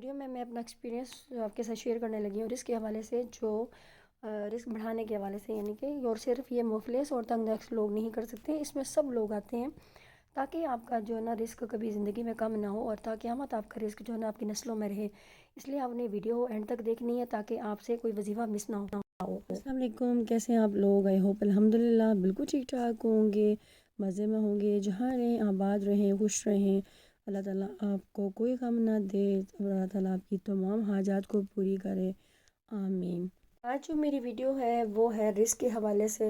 Video میں اپنا experience آپ کے ساتھ شیئر کرنے لگی ہوں رزق کے حوالے سے، جو رزق بڑھانے کے حوالے سے، یعنی کہ اور صرف یہ مفلس اور تنگ دست لوگ نہیں کر سکتے، اس میں سب لوگ آتے ہیں تاکہ آپ کا جو ہے نا رزق کبھی زندگی میں کم نہ ہو، اور تاکہ قیامت آپ کا رزق جو ہے نا آپ کی نسلوں میں رہے۔ اس لیے آپ نے ویڈیو اینڈ تک دیکھنی ہے تاکہ آپ سے کوئی وظیفہ مس نہ ہو۔ السلام علیکم، کیسے ہیں آپ لوگ؟ آئی ہوپ الحمدللہ بالکل ٹھیک ٹھاک ہوں گے، مزے میں ہوں گے، جہاں رہیں آباد رہیں، خوش رہیں۔ اللہ تعالیٰ آپ کو کوئی غم نہ دے، اللہ تعالیٰ آپ کی تمام حاجات کو پوری کرے، آمین۔ آج جو میری ویڈیو ہے وہ ہے رزق کے حوالے سے۔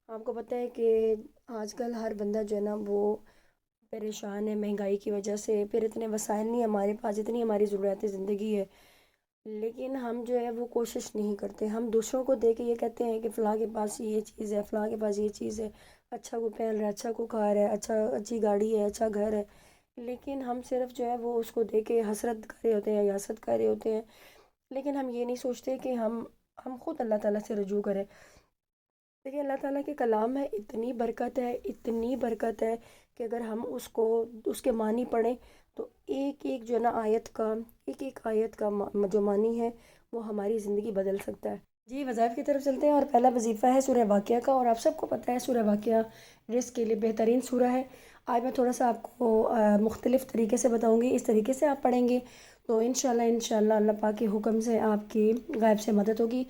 آپ کو پتہ ہے کہ آج کل ہر بندہ جو ہے نا وہ پریشان ہے مہنگائی کی وجہ سے، پھر اتنے وسائل نہیں ہمارے پاس جتنی ہماری ضروریات زندگی ہے، لیکن ہم جو ہے وہ کوشش نہیں کرتے۔ ہم دوسروں کو دیکھ کے یہ کہتے ہیں کہ فلاں کے پاس یہ چیز ہے، فلاں کے پاس یہ چیز ہے، اچھا کو پہن رہا ہے، اچھا کو کھا رہا ہے، اچھی گاڑی ہے، اچھا گھر ہے، لیکن ہم صرف جو ہے وہ اس کو دیکھ کے حسرت کر رہے ہوتے ہیں یا حسد کر رہے ہوتے ہیں، لیکن ہم یہ نہیں سوچتے کہ ہم خود اللہ تعالیٰ سے رجوع کریں۔ دیکھیں اللہ تعالیٰ کے کلام میں اتنی برکت ہے، اتنی برکت ہے کہ اگر ہم اس کے معنی پڑھیں تو ایک ایک جو ہے نا ایک ایک آیت کا جو معنی ہے وہ ہماری زندگی بدل سکتا ہے۔ جی وظائف کی طرف چلتے ہیں، اور پہلا وظیفہ ہے سورہ واقعہ کا، اور آپ سب کو پتہ ہے سورہ واقعہ رزق کے لیے بہترین سورہ ہے۔ آج میں تھوڑا سا آپ کو مختلف طریقے سے بتاؤں گی، اس طریقے سے آپ پڑھیں گے تو انشاءاللہ اللہ پاک کے حکم سے آپ کی غیب سے مدد ہوگی۔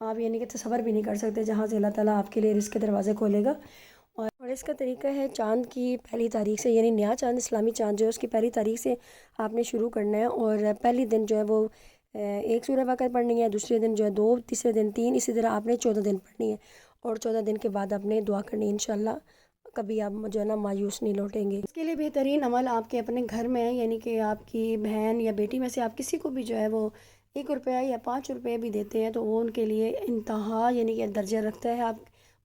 آپ یعنی کہ تصور بھی نہیں کر سکتے جہاں سے اللہ تعالیٰ آپ کے لیے رزق کے دروازے کھولے گا۔ اور اس کا طریقہ ہے چاند کی پہلی تاریخ سے، یعنی نیا چاند اسلامی چاند جو ہے اس کی پہلی تاریخ سے آپ نے شروع کرنا ہے، اور پہلی دن جو ہے وہ ایک سورہ واقعہ پڑھنی ہے، دوسرے دن جو ہے 2، تیسرے دن 3، اسی طرح آپ نے 14 دن پڑھنی ہے، اور 14 دن کے بعد آپ نے دعا کرنی ہے انشاءاللہ کبھی آپ جو ہے نا مایوس نہیں لوٹیں گے۔ اس کے لیے بہترین عمل آپ کے اپنے گھر میں ہے، یعنی کہ آپ کی بہن یا بیٹی میں سے آپ کسی کو بھی جو ہے وہ 1 روپیہ یا 5 روپے بھی دیتے ہیں تو وہ ان کے لیے انتہا یعنی کہ درجہ رکھتا ہے، آپ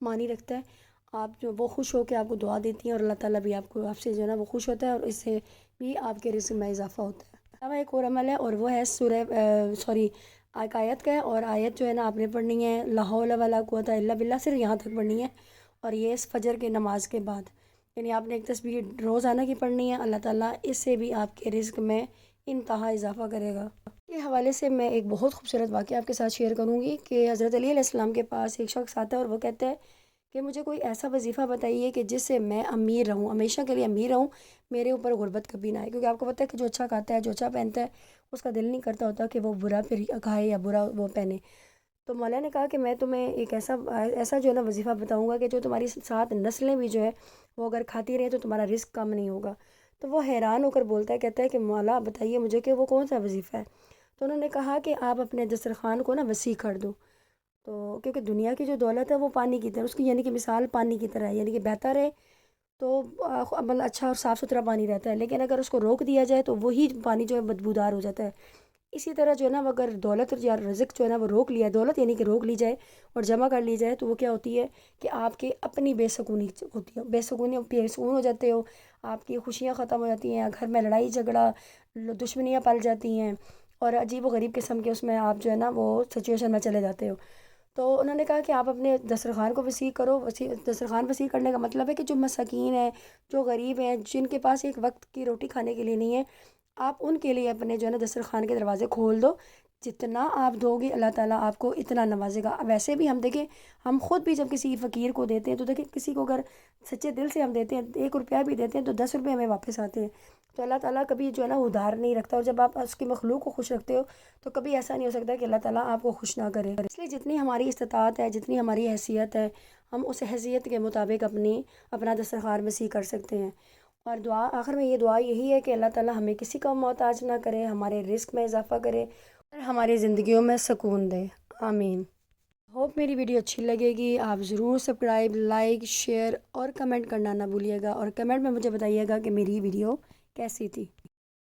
معنی رکھتا ہے۔ آپ جو وہ خوش ہو کے آپ کو دعا دیتی ہیں، اور اللہ تعالیٰ بھی آپ سے جو ہے نا وہ خوش ہوتا ہے، اور اس سے بھی آپ کے رزق میں اضافہ ہوتا ہے۔ علاوہ ایک اور عمل ہے، اور وہ ہے ایک آیت کا ہے، اور آیت جو ہے نا آپ نے پڑھنی ہے لا حول ولا قوۃ الا باللہ، صرف یہاں تک پڑھنی ہے، اور یہ اس فجر کے نماز کے بعد، یعنی آپ نے ایک تسبیح روزانہ کی پڑھنی ہے۔ اللہ تعالیٰ اس سے بھی آپ کے رزق میں انتہا اضافہ کرے گا۔ کے حوالے سے میں ایک بہت خوبصورت واقعہ آپ کے ساتھ شیئر کروں گی کہ حضرت علی علیہ السلام کے پاس ایک شخص آتا ہے، اور وہ کہتا ہے کہ مجھے کوئی ایسا وظیفہ بتائیے کہ جس سے میں امیر رہوں، ہمیشہ کے لیے امیر رہوں، میرے اوپر غربت کبھی نہ آئے، کیونکہ آپ کو پتہ ہے کہ جو اچھا کھاتا ہے، جو اچھا پہنتا ہے، اس کا دل نہیں کرتا ہوتا کہ وہ برا پھر کھائے یا برا وہ پہنے۔ تو مولا نے کہا کہ میں تمہیں ایک ایسا جو ہے نا وظیفہ بتاؤں گا کہ جو تمہاری 7 نسلیں بھی جو ہے وہ اگر کھاتی رہیں تو تمہارا رزق کم نہیں ہوگا۔ تو وہ حیران ہو کر بولتا ہے، کہتا ہے کہ مولا بتائیے مجھے کہ وہ کون سا وظیفہ ہے؟ تو انہوں نے کہا کہ آپ اپنے دسترخوان کو نا وسیع کر دو، تو کیونکہ دنیا کی جو دولت ہے وہ پانی کی طرح، اس کی یعنی کہ مثال پانی کی طرح ہے، یعنی کہ بہتا رہے تو عمل اچھا اور صاف ستھرا پانی رہتا ہے، لیکن اگر اس کو روک دیا جائے تو وہی پانی جو ہے بدبودار ہو جاتا ہے۔ اسی طرح جو ہے نا اگر دولت یا رزق جو ہے نا وہ روک لیا، دولت یعنی کہ روک لی جائے اور جمع کر لی جائے، تو وہ کیا ہوتی ہے کہ آپ کی اپنی بے سکونی ہوتی ہے، بے سکون ہو جاتے ہو، آپ کی خوشیاں ختم ہو جاتی ہیں، گھر میں لڑائی جھگڑا، دشمنیاں پل جاتی ہیں، اور عجیب و غریب قسم کے اس میں آپ جو ہے نا وہ سچویشن میں چلے جاتے ہو۔ تو انہوں نے کہا کہ آپ اپنے دسترخوان کو وسیع کرو، دسترخوان وسیع کرنے کا مطلب ہے کہ جو مساکین ہیں، جو غریب ہیں، جن کے پاس ایک وقت کی روٹی کھانے کے لیے نہیں ہے، آپ ان کے لیے اپنے جو ہے نا دسترخوان کے دروازے کھول دو، جتنا آپ دو گے اللہ تعالیٰ آپ کو اتنا نوازے گا۔ ویسے بھی ہم دیکھیں، ہم خود بھی جب کسی فقیر کو دیتے ہیں تو دیکھیں کسی کو اگر سچے دل سے ہم دیتے ہیں، 1 روپیہ بھی دیتے ہیں تو 10 روپے ہمیں واپس آتے ہیں، تو اللہ تعالیٰ کبھی جو ہے نا ادھار نہیں رکھتا، اور جب آپ اس کی مخلوق کو خوش رکھتے ہو تو کبھی ایسا نہیں ہو سکتا کہ اللہ تعالیٰ آپ کو خوش نہ کرے۔ اس لیے جتنی ہماری استطاعت ہے، جتنی ہماری حیثیت ہے، ہم اس حیثیت کے مطابق اپنا دسترخوان وسیع کر سکتے ہیں۔ اور آخر میں یہ دعا یہی ہے کہ اللہ تعالیٰ ہمیں کسی کا محتاج نہ کرے، ہمارے رزق میں اضافہ کرے، اور ہماری زندگیوں میں سکون دے، آمین۔ ہوپ میری ویڈیو اچھی لگے گی، آپ ضرور سبسکرائب، لائک، شیئر اور کمنٹ کرنا نہ بھولیے گا، اور کمنٹ میں مجھے بتائیے گا کہ میری ویڈیو کیسی تھی۔